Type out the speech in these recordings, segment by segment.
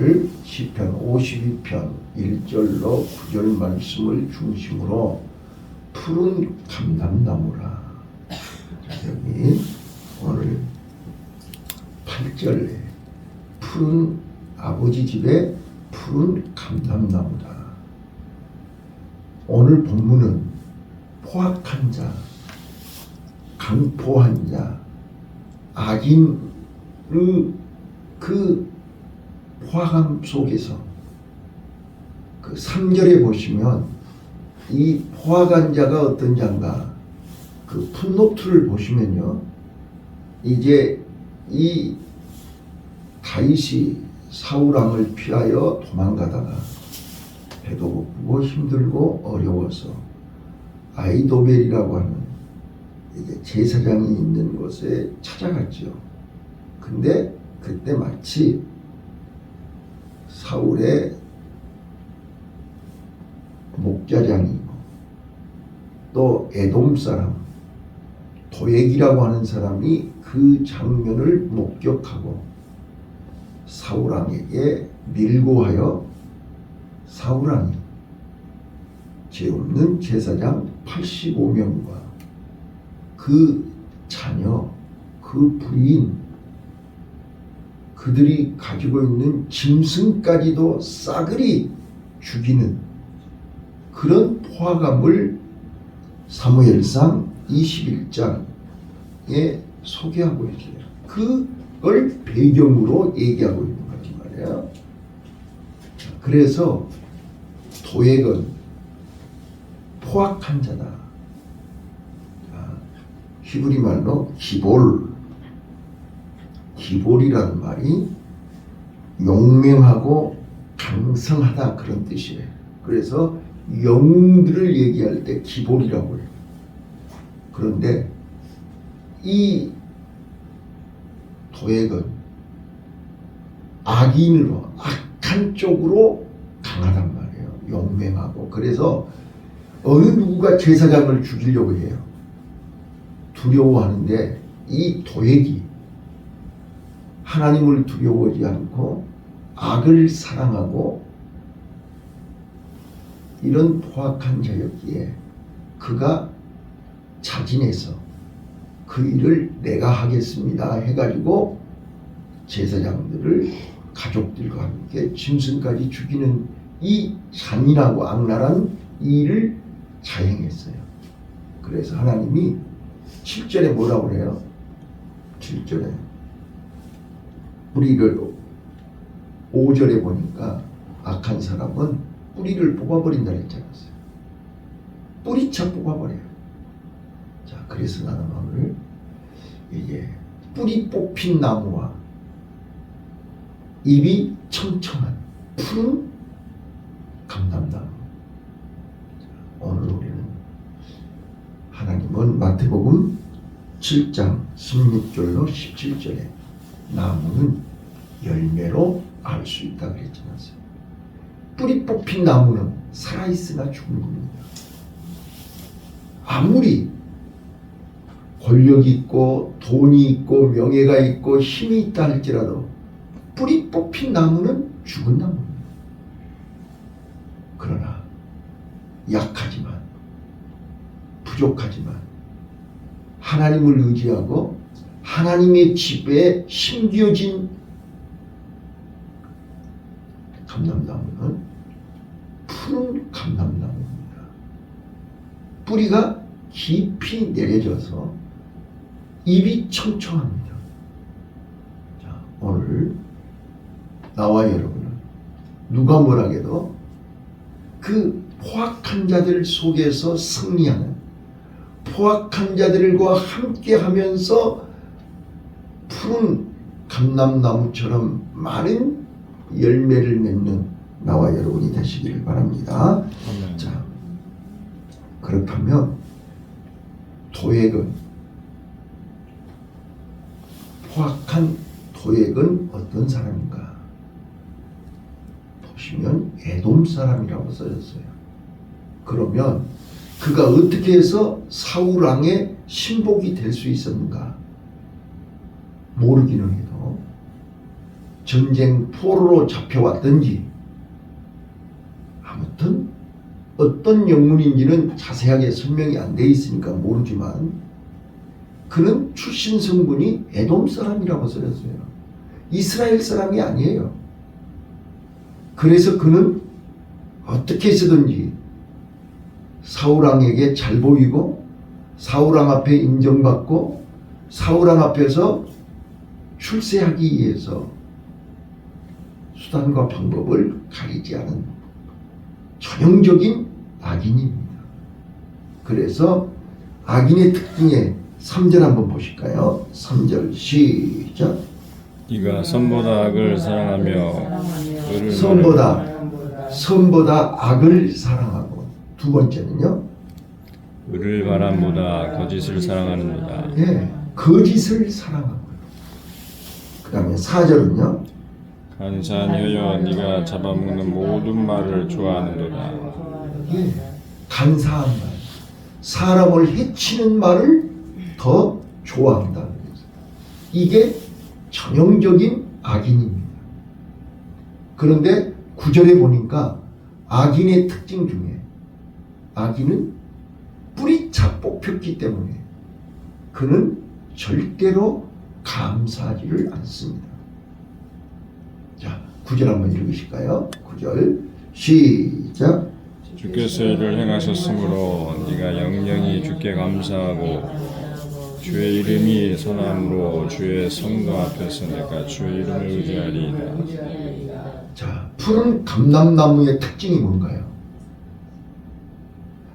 오늘 시편 52편 1절로 9절 말씀을 중심으로 푸른 감람나무라. 여기 오늘 8절에 푸른 아버지 집에 푸른 감람나무다. 오늘 본문은 포악한 자, 강포한 자, 악인의 그 포악함 속에서 그 3절에 보시면 이 포악한 자가 어떤 자인가, 그 풋노트를 보시면요, 이제 이 다윗이 사울왕을 피하여 도망가다가 배도 고프고 힘들고 어려워서 아이도벨이라고 하는 이게 제사장이 있는 곳에 찾아갔죠. 근데 그때 마치 사울의 목자장이고 또 에돔 사람 도액이라고 하는 사람이 그 장면을 목격하고 사울왕에게 밀고하여 사울왕이 죄 없는 제사장 85명과 그 자녀, 그 부인, 그들이 가지고 있는 짐승까지도 싸그리 죽이는 그런 포악함을 사무엘상 21장에 소개하고 있어요. 그걸 배경으로 얘기하고 있는 거지 말이에요. 그래서 도액은 포악한 자다. 히브리 말로 기볼이라는 말이 용맹하고 강성하다 그런 뜻이에요. 그래서 영웅들을 얘기할 때 기볼이라고 해요. 그런데 이 도액은 악인으로, 악한 쪽으로 강하단 말이에요. 용맹하고. 그래서 어느 누구가 제사장을 죽이려고 해요. 두려워하는데 이 도액이 하나님을 두려워하지 않고 악을 사랑하고 이런 포악한 자였기에 그가 자진해서 그 일을 내가 하겠습니다 해가지고 제사장들을 가족들과 함께 짐승까지 죽이는 이 잔인하고 악랄한 일을 자행했어요. 그래서 하나님이 7절에 뭐라고 그래요? 7절에 뿌리를, 5절에 보니까 악한 사람은 뿌리를 뽑아버린다 했잖아요. 뿌리차 뽑아버려요. 자, 그래서 나는 오늘 이게 뿌리 뽑힌 나무와 잎이 청청한 푸른 감람나무. 오늘 우리는 하나님은 마태복음 7장 16절로 17절에 나무는 열매로 알 수 있다 그랬지 않습니까? 뿌리 뽑힌 나무는 살아있으나 죽은 겁니다. 아무리 권력이 있고 돈이 있고 명예가 있고 힘이 있다 할지라도 뿌리 뽑힌 나무는 죽은 나무입니다. 그러나 약하지만 부족하지만 하나님을 의지하고 하나님의 집에 심겨진 감람나무는 푸른 감람나무입니다. 뿌리가 깊이 내려져서 잎이 청청합니다. 자, 오늘 나와 여러분은 누가 뭐라해도 그 포악한 자들 속에서 승리하는, 포악한 자들과 함께 하면서 푸른 감람나무처럼 많은 열매를 맺는 나와 여러분이 되시기를 바랍니다. 자, 그렇다면 도액은, 포악한 도액은 어떤 사람인가? 보시면 에돔 사람이라고 써졌어요. 그러면 그가 어떻게 해서 사울왕의 신복이 될 수 있었는가? 모르기는 해도 전쟁 포로로 잡혀왔든지 아무튼 어떤 영문인지는 자세하게 설명이 안 돼 있으니까 모르지만 그는 출신 성분이 에돔 사람이라고 써졌어요. 이스라엘 사람이 아니에요. 그래서 그는 어떻게 해서든지 사울왕에게 잘 보이고 사울왕 앞에 인정받고 사울왕 앞에서 출세하기 위해서 수단과 방법을 가리지 않은 전형적인 악인입니다. 그래서 악인의 특징에 3절 한번 보실까요? 3절 시작. 네가 선보다 악을 사랑하며 의를 선보다 악을 사랑하고 두 번째는요? 의를 바람보다 거짓을 사랑하는도다. 네, 거짓을 사랑하고 그 다음에 4절은요? 간사하니 여여 네가 잡아먹는 모든 말을 좋아하는도다. 예, 간사한 말, 사람을 해치는 말을 더 좋아한다. 이게 전형적인 악인입니다. 그런데 9절에 보니까 악인의 특징 중에 악인은 뿌리차 뽑혔기 때문에 그는 절대로 감사하지를 않습니다. 자, 9절 한번 읽으실까요? 9절 시작. 주께서 이를 행하셨으므로 네가 영영이 주께 감사하고 주의 이름이 선함으로 주의 성도 앞에서 내가 주의 이름을 의지하리이다. 자, 푸른 감람나무의 특징이 뭔가요?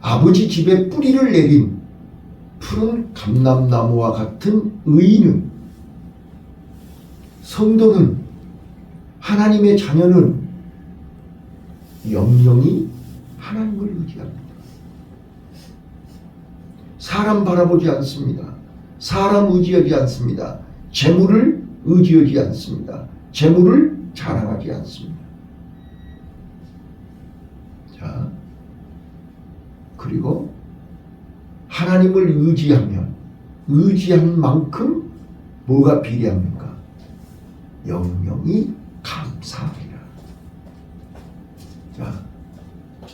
아버지 집에 뿌리를 내린 푸른 감람나무와 같은 의인은, 성도는, 하나님의 자녀는 영영이 하나님을 의지합니다. 사람 바라보지 않습니다. 사람 의지하지 않습니다. 재물을 의지하지 않습니다. 재물을 자랑하지 않습니다. 자, 그리고 하나님을 의지하면 의지한 만큼 뭐가 비례합니까? 영영이 감사하리라. 자,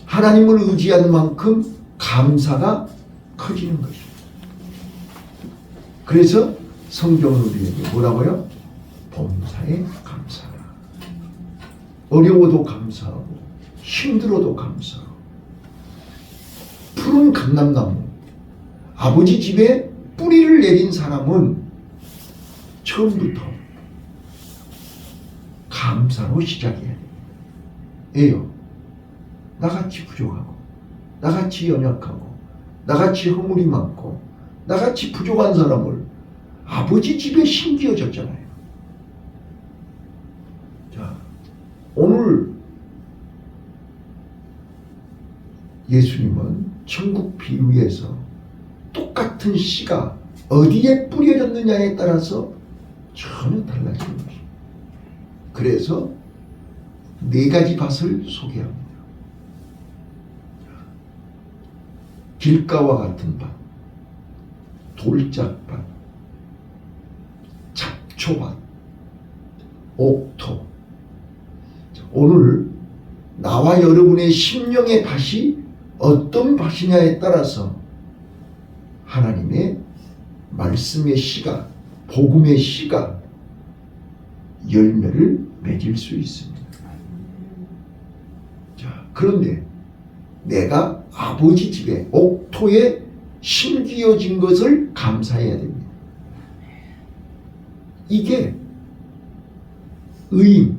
하나님을 의지한 만큼 감사가 커지는 것입니다. 그래서 성경은 우리에게 뭐라고요? 범사에 감사하라. 어려워도 감사하고 힘들어도 감사하고. 푸른 감람나무, 아버지 집에 뿌리를 내린 사람은 처음부터 감사로 시작해야 돼요. 나같이 부족하고, 나같이 연약하고, 나같이 허물이 많고, 나같이 부족한 사람을 아버지 집에 심기어졌잖아요. 자, 오늘 예수님은 천국 비유에서 똑같은 씨가 어디에 뿌려졌느냐에 따라서 전혀 달라지는 것입니다. 그래서 4가지 밭을 소개합니다. 길가와 같은 밭, 돌짝밭, 잡초밭, 옥토. 오늘 나와 여러분의 심령의 밭이 어떤 밭이냐에 따라서 하나님의 말씀의 씨가, 복음의 씨가 열매를 맺을 수 있습니다. 자, 그런데 내가 아버지 집에 옥토에 심기어진 것을 감사해야 됩니다. 이게 의인,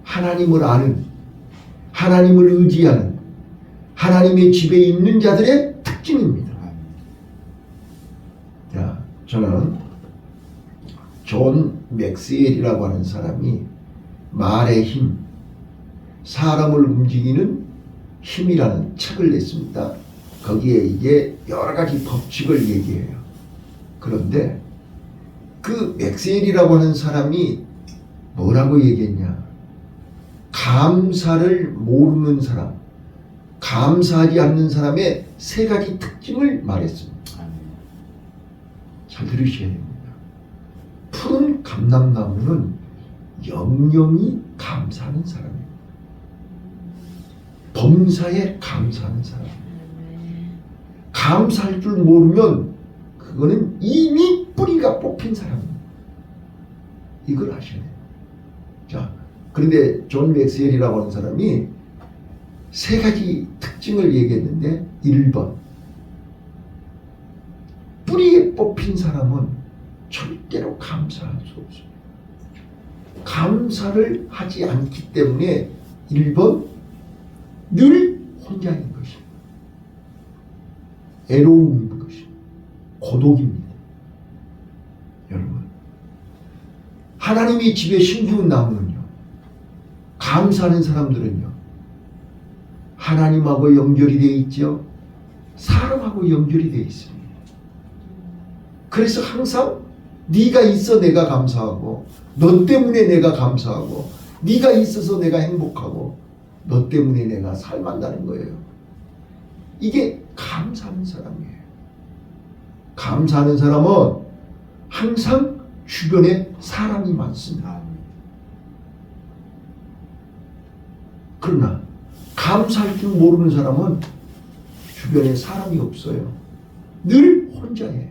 하나님을 아는, 하나님을 의지하는, 하나님의 집에 있는 자들의 특징입니다. 자, 저는 존 맥스웰이라고 하는 사람이 말의 힘, 사람을 움직이는 힘이라는 책을 냈습니다. 거기에 이제 여러 가지 법칙을 얘기해요. 그런데 그 맥스웰이라고 하는 사람이 뭐라고 얘기했냐? 감사를 모르는 사람, 감사하지 않는 사람의 3가지 특징을 말했습니다. 잘 들으셔야 됩니다. 푸른 감람나무는 영영이 감사하는 사람이에요. 범사에 감사하는 사람. 감사할 줄 모르면 그거는 이미 뿌리가 뽑힌 사람입니다. 이걸 아셔야 돼요. 자, 그런데 존 맥스웰이라고 하는 사람이 세 가지 특징을 얘기했는데 1번 뿌리에 뽑힌 사람은 절대로 감사할 수 없어요. 감사를 하지 않기 때문에 1번 늘 혼자인 것입니다. 애로움인 것입니다. 고독입니다. 여러분, 하나님이 집에 심기운 나무는요, 감사하는 사람들은요, 하나님하고 연결이 되어 있죠. 사람하고 연결이 되어 있습니다. 그래서 항상 네가 있어 내가 감사하고, 너 때문에 내가 감사하고, 네가 있어서 내가 행복하고, 너 때문에 내가 살만다는 거예요. 이게 감사하는 사람이에요. 감사하는 사람은 항상 주변에 사람이 많습니다. 그러나 감사할 줄 모르는 사람은 주변에 사람이 없어요. 늘 혼자예요.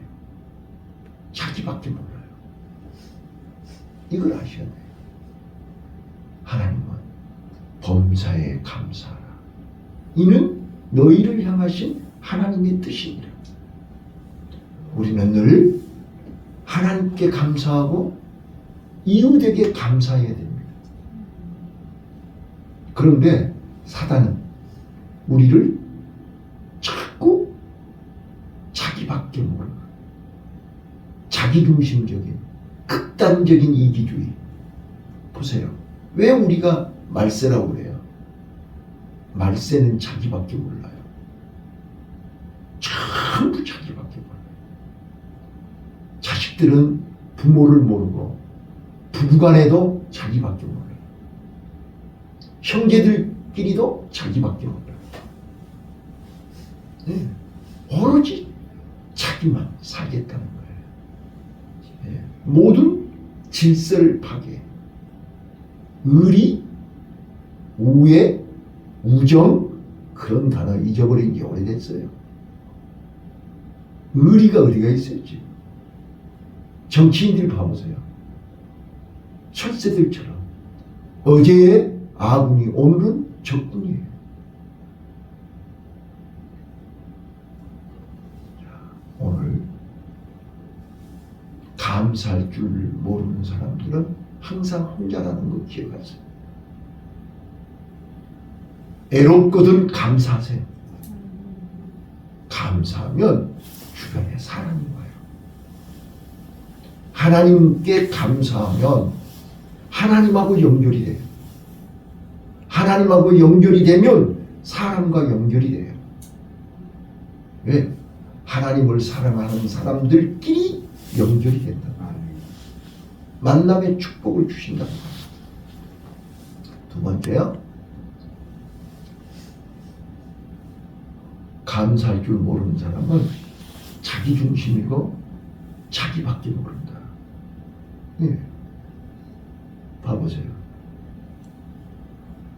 자기밖에 몰라요. 이걸 아셔야 돼요. 하나님은 범사에 감사하라. 이는 너희를 향하신 하나님의 뜻이니라. 우리는 늘 하나님께 감사하고 이웃에게 감사해야 됩니다. 그런데 사단은 우리를 자꾸 자기밖에 모르는 자기중심적인 극단적인 이기주의. 보세요. 왜 우리가 말세라고 그래요? 말세는 자기밖에 몰라요. 전부 자기밖에 몰라요. 자식들은 부모를 모르고 부부간에도 자기밖에 몰라요. 형제들끼리도 자기밖에 몰라요. 네. 오로지 자기만 살겠다는 거예요. 네. 모든 질서를 파괴, 의리, 우애, 우정, 그런 단어 잊어버린 지 오래됐어요. 의리가 어디가 있어요 지금? 정치인들 봐보세요. 철새들처럼 어제의 아군이 오늘은 적군이에요. 오늘 감사할 줄 모르는 사람들은 항상 혼자라는 거 기억하세요. 애롭거든 감사하세요. 감사하면 주변에 사람이 와요. 하나님께 감사하면 하나님하고 연결이 돼요. 하나님하고 연결이 되면 사람과 연결이 돼요. 왜? 하나님을 사랑하는 사람들끼리 연결이 된다. 만남의 축복을 주신다. 두 번째요. 감사할 줄 모르는 사람은 자기중심이고 자기밖에 모른다. 네. 봐보세요.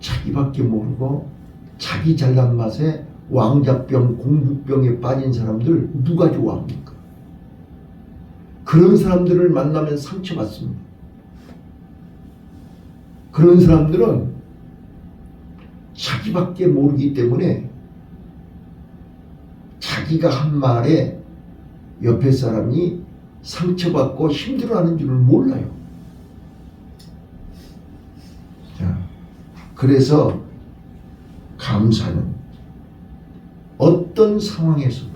자기밖에 모르고 자기 잘난 맛에 왕자병, 공주병에 빠진 사람들 누가 좋아합니까? 그런 사람들을 만나면 상처받습니다. 그런 사람들은 자기밖에 모르기 때문에 자기가 한 말에 옆에 사람이 상처받고 힘들어하는 줄을 몰라요. 자, 그래서 감사는 어떤 상황에서도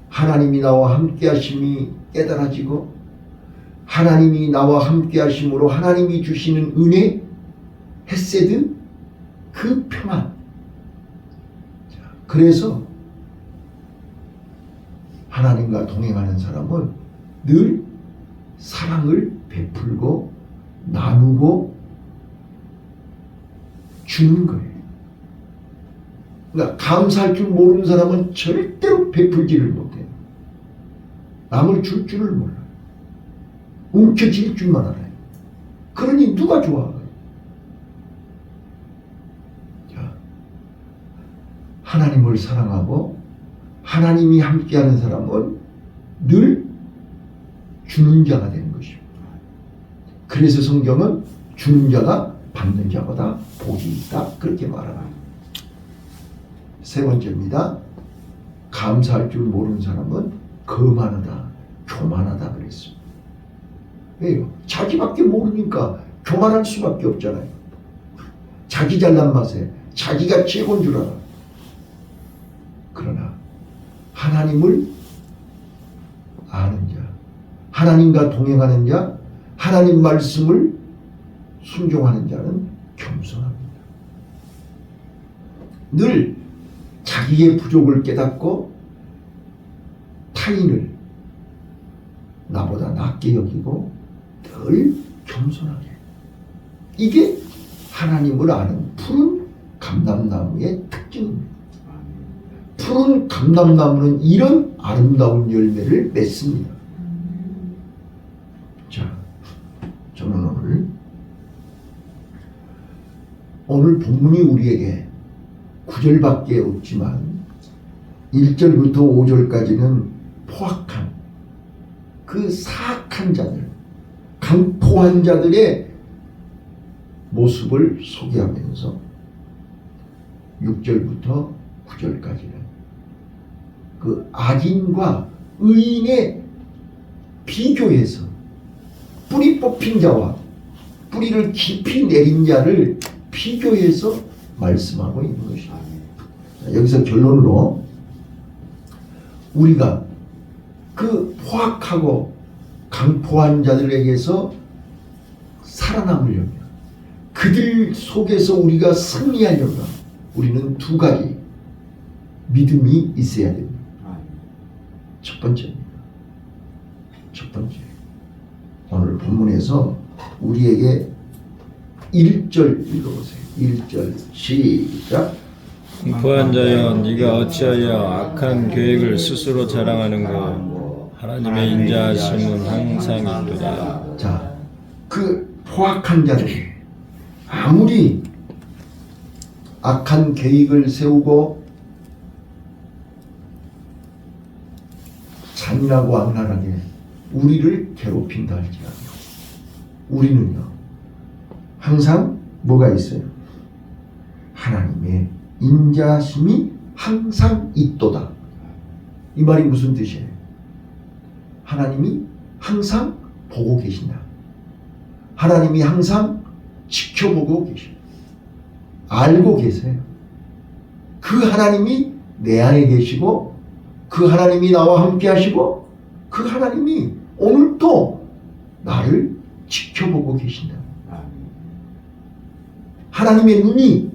하나님이 나와 함께 하심이 깨달아지고 하나님이 나와 함께 하심으로 하나님이 주시는 은혜, 헤세드, 그 평안. 자, 그래서 하나님과 동행하는 사람은 늘 사랑을 베풀고 나누고 주는 거예요. 그러니까 감사할 줄 모르는 사람은 절대로 베풀지를 못해요. 남을 줄 줄을 몰라요. 움켜쥘 줄만 알아요. 그러니 누가 좋아? 자, 하나님을 사랑하고 하나님이 함께하는 사람은 늘 주는 자가 되는 것입니다. 그래서 성경은 주는 자가 받는 자보다 복이 있다 그렇게 말합니다. 세 번째입니다. 감사할 줄 모르는 사람은 거만하다, 교만하다 그랬습니다. 왜요? 자기밖에 모르니까 교만할 수밖에 없잖아요. 자기 잘난 맛에 자기가 최고인 줄 알아. 그러나 하나님을 아는 자, 하나님과 동행하는 자, 하나님 말씀을 순종하는 자는 겸손합니다. 늘 자기의 부족을 깨닫고 타인을 나보다 낮게 여기고 늘 겸손하게. 이게 하나님을 아는 푸른 감람나무의 특징입니다. 푸른 감람나무는 이런 아름다운 열매를 맺습니다. 자, 저는 오늘 본문이 우리에게 9절밖에 없지만 1절부터 5절까지는 포악한 그 사악한 자들, 강포한 자들의 모습을 소개하면서 6절부터 9절까지는 그 악인과 의인의 비교해서 뿌리 뽑힌 자와 뿌리를 깊이 내린 자를 비교해서 말씀하고 있는 것입니다. 여기서 결론으로 우리가 그 포악하고 강포한 자들에게서 살아남으려면, 그들 속에서 우리가 승리하려면 우리는 두 가지 믿음이 있어야 됩니다. 첫 번째입니다. 첫 번째, 오늘 본문에서 우리에게 1절 읽어보세요. 1절 시작. 공포한 자여, 네가 어찌하여 악한 계획을 스스로 자랑하는고? 하나님의 인자하심은 항상 있도다. 자, 그 포악한 자들이 아무리 악한 계획을 세우고 잔인하고 악랄하게 우리를 괴롭힌다 할지라도 우리는요 항상 뭐가 있어요? 하나님의 인자심이 항상 있도다. 이 말이 무슨 뜻이에요? 하나님이 항상 보고 계신다. 하나님이 항상 지켜보고 계십니다. 알고 계세요. 그 하나님이 내 안에 계시고 그 하나님이 나와 함께 하시고 그 하나님이 오늘도 나를 지켜보고 계신다. 하나님의 눈이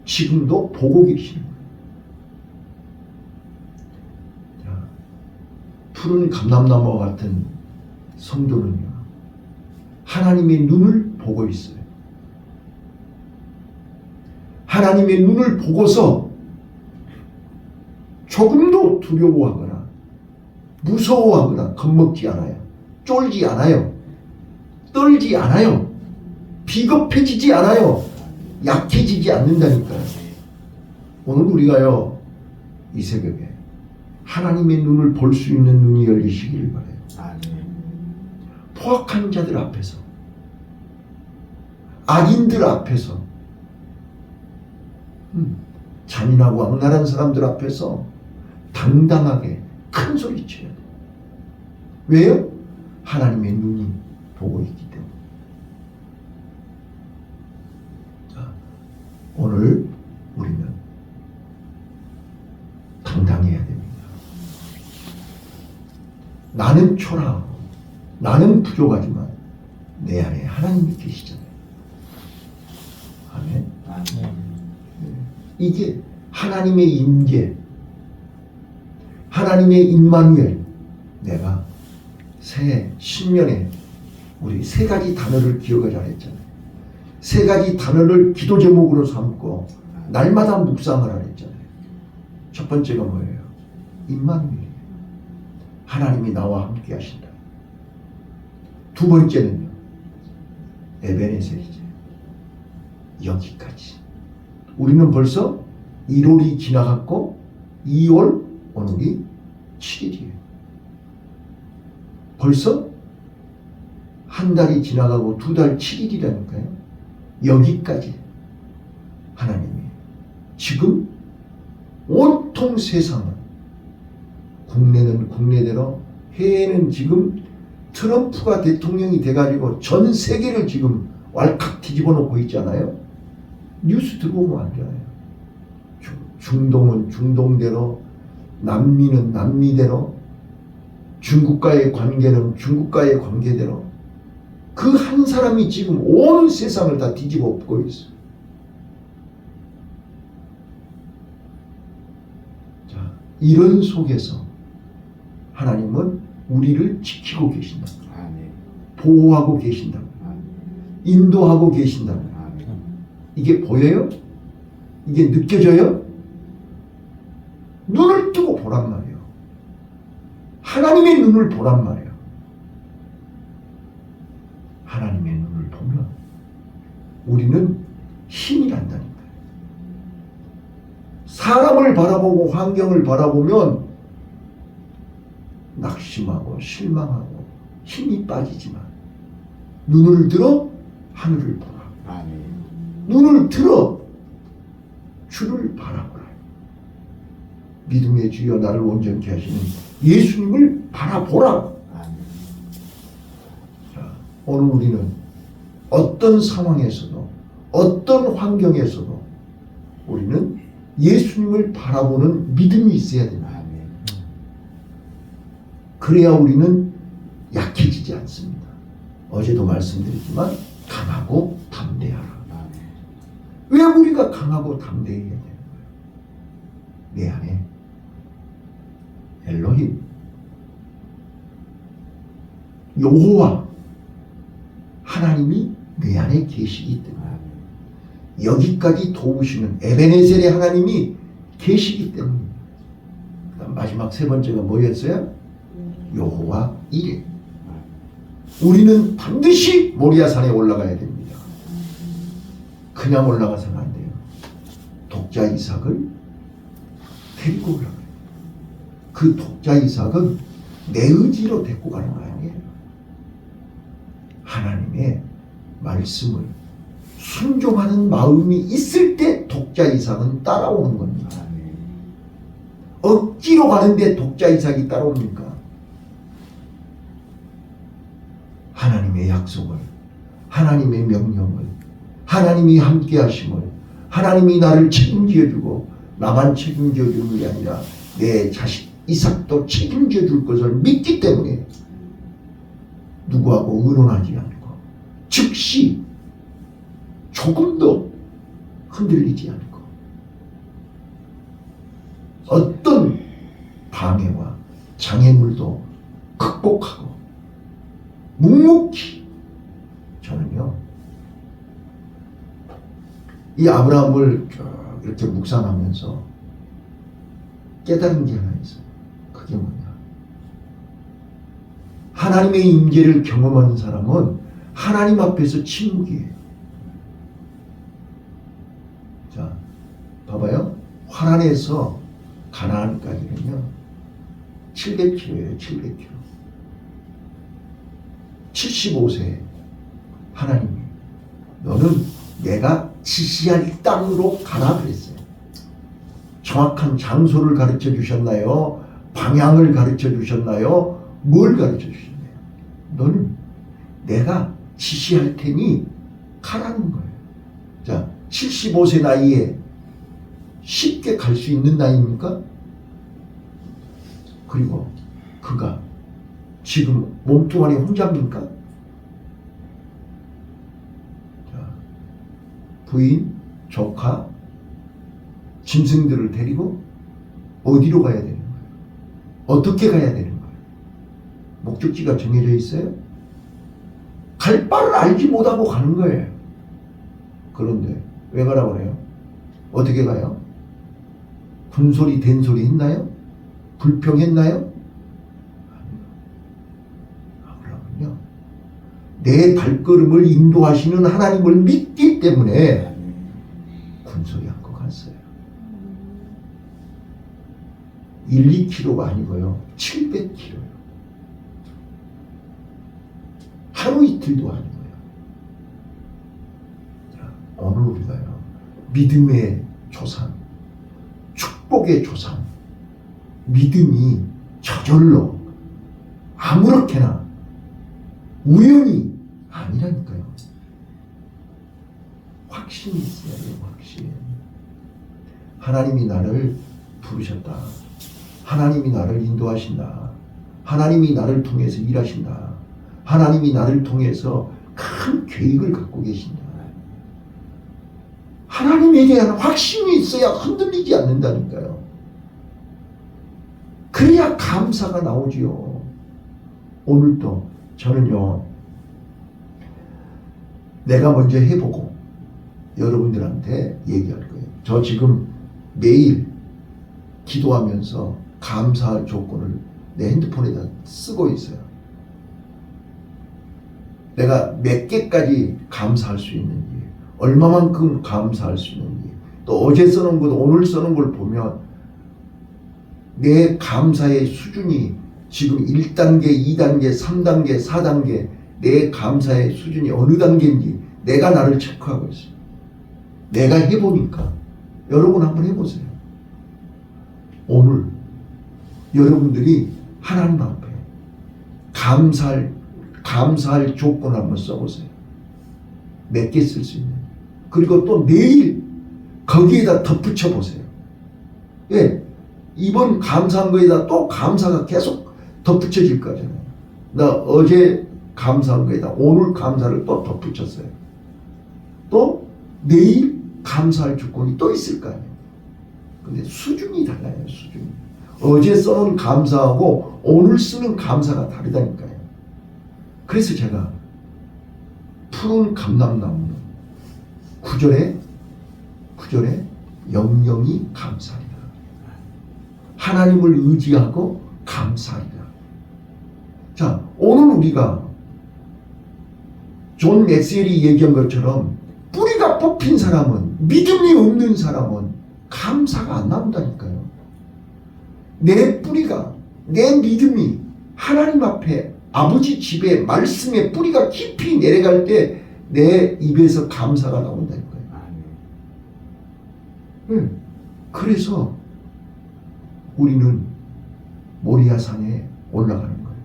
지금도 보고 계시는 거예요. 푸른 감람나무와 같은 성도는요, 하나님의 눈을 보고 있어요. 하나님의 눈을 보고서 조금도 두려워하거나 무서워하거나 겁먹지 않아요. 쫄지 않아요. 떨지 않아요. 비겁해지지 않아요. 약해지지 않는다니까요. 오늘 우리가요, 이 새벽에 하나님의 눈을 볼 수 있는 눈이 열리시기를 바라요. 포악한 자들 앞에서, 악인들 앞에서, 잔인하고 악랄한 사람들 앞에서 당당하게 큰 소리 쳐야 돼요. 왜요? 하나님의 눈이 보고 있기 때문에. 자, 오늘 우리는 당당해야 됩니다. 나는 초라하고 나는 부족하지만 내 안에 하나님이 계시잖아요. 아멘. 이게 하나님의 임재, 하나님의 임마누엘. 내가 새 신년에 우리 세 가지 단어를 기억하자 했잖아요. 세 가지 단어를 기도 제목으로 삼고 날마다 묵상을 하랬잖아요. 첫 번째가 뭐예요? 임마누엘이에요. 하나님이 나와 함께 하신다. 두 번째는요, 에베네셀이죠. 여기까지. 우리는 벌써 1월이 지나갔고 2월 오늘이 7일이에요. 벌써 한 달이 지나가고 2달 7일이라니까요. 여기까지 하나님이 지금 온통 세상을, 국내는 국내대로, 해외는 지금 트럼프가 대통령이 돼가지고 전 세계를 지금 왈칵 뒤집어 놓고 있잖아요. 뉴스 들어오면 안 돼요. 중동은 중동대로, 남미는 남미대로, 중국과의 관계는 중국과의 관계대로, 그 한 사람이 지금 온 세상을 다 뒤집어 엎고 있어요. 자, 이런 속에서 하나님은 우리를 지키고 계신다. 보호하고 계신다. 인도하고 계신다. 이게 보여요? 이게 느껴져요? 눈을 뜨고 보란 말이에요. 하나님의 눈을 보란 말이에요. 하나님의 눈을 보면 우리는 힘이 난다니까요. 사람을 바라보고 환경을 바라보면 낙심하고 실망하고 힘이 빠지지만 눈을 들어 하늘을 보라. 눈을 들어 주를 바라보라. 믿음의 주여 나를 온전케 하시는 예수님을 바라보라. 자, 오늘 우리는 어떤 상황에서도 어떤 환경에서도 우리는 예수님을 바라보는 믿음이 있어야 됩니다. 그래야 우리는 약해지지 않습니다. 어제도 말씀드렸지만 강하고 담대하라. 왜 우리가 강하고 담대해야 되는 거예요? 내 안에 엘로힘, 여호와 하나님이 내 안에 계시기 때문에, 여기까지 도우시는 에베네셀의 하나님이 계시기 때문입니다. 그다음 마지막 세 번째가 뭐였어요? 여호와 이레. 우리는 반드시 모리아산에 올라가야 됩니다. 그냥 올라가서는 안 돼요. 독자 이삭을 데리고 올라가요. 그 독자 이삭은 내 의지로 데리고 가는 거 아니에요. 하나님의 말씀을 순종하는 마음이 있을 때 독자 이삭은 따라오는 겁니다. 억지로 가는데 독자 이삭이 따라옵니까? 하나님의 약속을, 하나님의 명령을, 하나님이 함께 하심을, 하나님이 나를 책임져 주고 나만 책임져 주는 게 아니라 내 자식 이삭도 책임져 줄 것을 믿기 때문에 누구하고 의논하지 않고 즉시 조금도 흔들리지 않고 어떤 방해와 장애물도 극복하고 묵묵히. 저는요, 이 아브라함을 이렇게 묵상하면서 깨달은 게 하나 있어요. 그게 뭐냐? 하나님의 임재를 경험하는 사람은 하나님 앞에서 침묵이에요. 자, 봐봐요. 화란에서 가나안까지는요 700km예요. 700km. 75세에 하나님이 너는 내가 지시할 땅으로 가라 그랬어요. 정확한 장소를 가르쳐 주셨나요? 방향을 가르쳐 주셨나요? 뭘 가르쳐 주셨나요? 너는 내가 지시할 테니 가라는 거예요. 자, 75세 나이에 쉽게 갈 수 있는 나이입니까? 그리고 그가 지금 몸뚱아리 혼자입니까? 자, 부인, 조카, 짐승들을 데리고 어디로 가야 되는 거예요? 어떻게 가야 되는 거예요? 목적지가 정해져 있어요? 갈 바를 알지 못하고 가는 거예요. 그런데 왜 가라고 그래요? 어떻게 가요? 군소리 된소리 했나요? 불평했나요? 내 발걸음을 인도하시는 하나님을 믿기 때문에 군소리 안고 갔어요. 1, 2kg가 아니고요. 700kg요. 하루 이틀도 아니고요. 자, 오늘 우리가요. 믿음의 조상, 축복의 조상, 믿음이 저절로 아무렇게나 우연히 아니라니까요. 확신이 있어야 돼요. 확신. 하나님이 나를 부르셨다. 하나님이 나를 인도하신다. 하나님이 나를 통해서 일하신다. 하나님이 나를 통해서 큰 계획을 갖고 계신다. 하나님에 대한 확신이 있어야 흔들리지 않는다니까요. 그래야 감사가 나오지요. 오늘도 저는요, 내가 먼저 해보고 여러분들한테 얘기할 거예요. 저 지금 매일 기도하면서 감사할 조건을 내 핸드폰에다 쓰고 있어요. 내가 몇 개까지 감사할 수 있는지, 얼마만큼 감사할 수 있는지, 또 어제 써놓은 것, 오늘 써놓은 걸 보면 내 감사의 수준이 지금 1단계, 2단계, 3단계, 4단계 내 감사의 수준이 어느 단계인지 내가 나를 체크하고 있어요. 내가 해보니까 여러분 한번 해보세요. 오늘 여러분들이 하나님 앞에 감사할 조건 한번 써보세요. 몇 개 쓸 수 있는. 그리고 또 내일 거기에다 덧붙여 보세요. 예, 이번 감사한 거에다 또 감사가 계속 덧붙여질 거잖아요. 나 어제 감사한 거에다 오늘 감사를 또 덧붙였어요. 또 내일 감사할 조건이 또 있을 거 아니에요. 근데 수준이 달라요. 수준이. 어제 써놓은 감사하고 오늘 쓰는 감사가 다르다니까요. 그래서 제가 푸른 감람나무는 9절에 영영이 감사하리라. 하나님을 의지하고 감사하리라. 자, 오늘 우리가 존 맥스웰이 얘기한 것처럼 뿌리가 뽑힌 사람은, 믿음이 없는 사람은 감사가 안 나온다니까요. 내 뿌리가, 내 믿음이 하나님 앞에 아버지 집에 말씀의 뿌리가 깊이 내려갈 때 내 입에서 감사가 나온다니까요. 그래서 우리는 모리아산에 올라가는 거예요.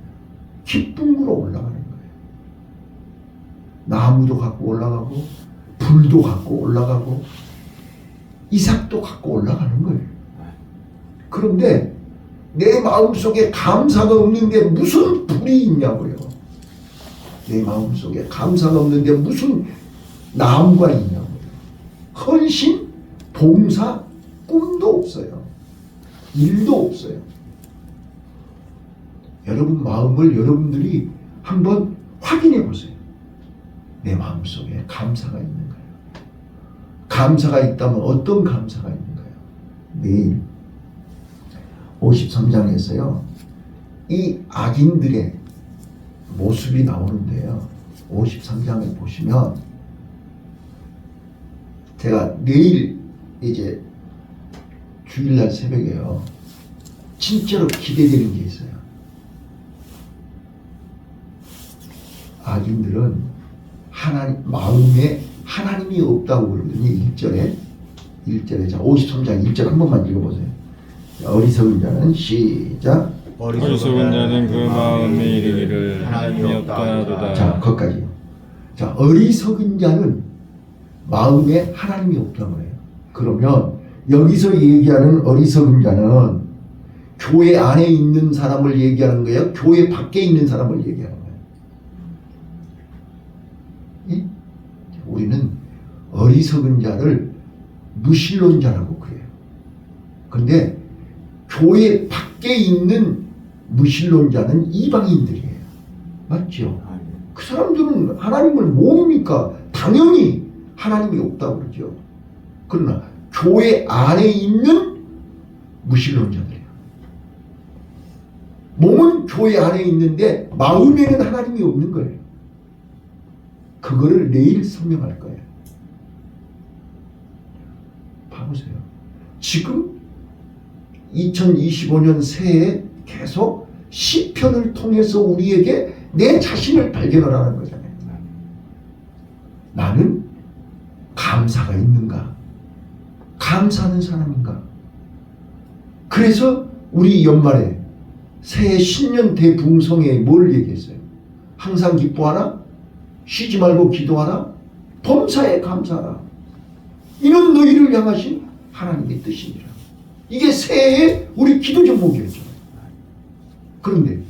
기쁨으로 올라가는 거예요. 나무도 갖고 올라가고 불도 갖고 올라가고 이삭도 갖고 올라가는 거예요. 그런데 내 마음속에 감사가 없는데 무슨 불이 있냐고요. 내 마음속에 감사가 없는데 무슨 나무가 있냐고요. 헌신, 봉사, 꿈도 없어요. 일도 없어요. 여러분 마음을 여러분들이 한번 확인해 보세요. 내 마음속에 감사가 있는가요? 감사가 있다면 어떤 감사가 있는가요? 내일 53장에서요. 이 악인들의 모습이 나오는데요. 53장에 보시면 제가 내일 이제 주일날 새벽에요. 진짜로 기대되는 게 있어요. 악인들은 하나님 마음에 하나님이 없다고 그러거든요. 1절에 자 53장 1절 한 번만 읽어보세요. 어리석은 자는 시작. 어리석은 자는 그 마음에 이르기를 하나님이 없다 하도다. 자 거기까지요. 자 어리석은 자는 마음에 하나님이 없다고 해요. 그러면 여기서 얘기하는 어리석은 자는 교회 안에 있는 사람을 얘기하는 거예요? 교회 밖에 있는 사람을 얘기하는 거예요? 예? 우리는 어리석은 자를 무신론자라고 그래요. 근데 교회 밖에 있는 무신론자는 이방인들이에요. 맞죠? 그 사람들은 하나님을 모르니까 당연히 하나님이 없다고 그러죠. 그러나 교회 안에 있는 무신론자들이에요. 몸은 교회 안에 있는데 마음에는 하나님이 없는 거예요. 그거를 내일 설명할 거예요. 봐보세요. 지금 2025년 새해에 계속 시편을 통해서 우리에게 내 자신을 발견하라는 거잖아요. 나는 감사가 있는가? 감사하는 사람인가? 그래서 우리 연말에 새해 신년 대붕성에 뭘 얘기했어요? 항상 기뻐하라, 쉬지 말고 기도하라, 범사에 감사하라. 이는 너희를 향하신 하나님의 뜻이니라. 이게 새해의 우리 기도 제목이었죠. 그런데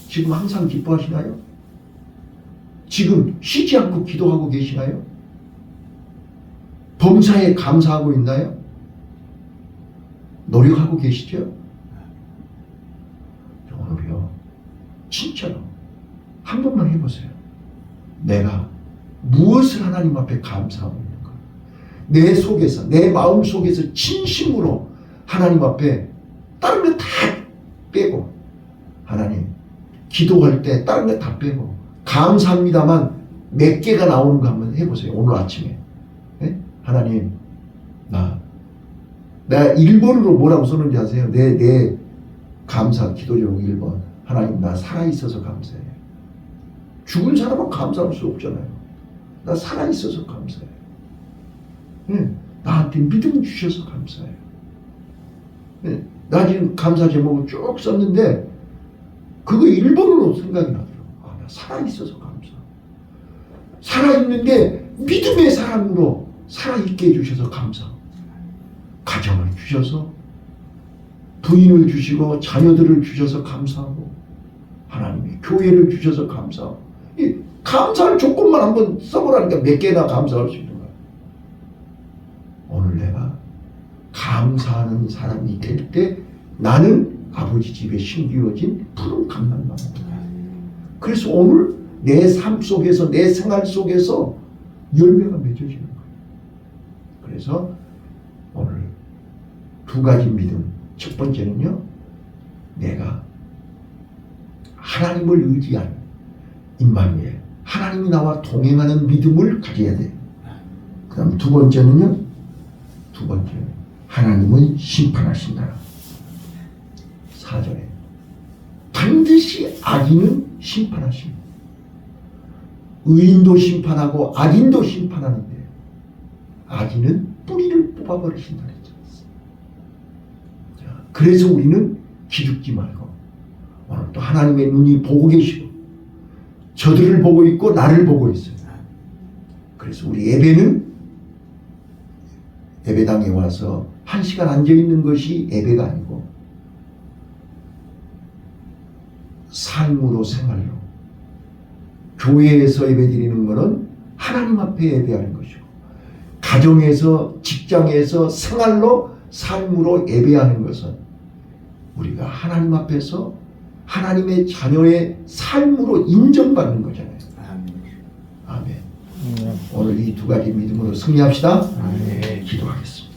지금 항상 기뻐하시나요? 지금 쉬지 않고 기도하고 계시나요? 범사에 감사하고 있나요? 노력하고 계시죠? 오늘요, 진짜로 한 번만 해보세요. 내가 무엇을 하나님 앞에 감사하고 있는가? 내 속에서, 내 마음 속에서 진심으로 하나님 앞에 다른 거 다 빼고, 하나님 기도할 때 다른 거 다 빼고 감사합니다만 몇 개가 나오는 거 한번 해보세요. 오늘 아침에. 네? 하나님, 내가 1번으로 뭐라고 썼는지 아세요? 내 감사 기도 제목 1번. 하나님, 나 살아있어서 감사해. 죽은 사람은 감사할 수 없잖아요. 나 살아있어서 감사해. 네, 나한테 믿음 주셔서 감사해요. 네, 나 지금 감사 제목을 쭉 썼는데 그거 1번으로 생각이 나더라고요. 나 살아있어서 감사. 살아있는데 믿음의 사람으로 살아있게 해주셔서 감사. 가정을 주셔서, 부인을 주시고 자녀들을 주셔서 감사하고, 하나님의 교회를 주셔서 감사하고. 이 감사할 조건만 한번 써보라니까 몇 개나 감사할 수 있는 거야. 오늘 내가 감사하는 사람이 될 때 나는 아버지 집에 심기어진 푸른 감람나무. 그래서 오늘 내 삶 속에서, 내 생활 속에서 열매가 맺어지는 거예요. 그래서 오늘 두 가지 믿음. 첫 번째는요, 내가 하나님을 의지하는 임마누엘, 하나님이 나와 동행하는 믿음을 가져야 돼요. 그 다음 두 번째는 하나님은 심판하신다. 4절에 반드시 악인은 심판하십니다. 의인도 심판하고 악인도 심판하는데 악인은 뿌리를 뽑아버리신다 그랬죠. 그래서 우리는 기죽지 말고 오늘 또 하나님의 눈이 보고 계시고 저들을 보고 있고 나를 보고 있어요. 그래서 우리 예배당에 와서 1시간 앉아있는 것이 예배가 아니고 삶으로, 생활로, 교회에서 예배드리는 것은 하나님 앞에 예배하는 것이고, 가정에서, 직장에서, 생활로, 삶으로 예배하는 것은 우리가 하나님 앞에서 하나님의 자녀의 삶으로 인정받는 거잖아요. 아멘. 오늘 이 두 가지 믿음으로 승리합시다. 기도하겠습니다.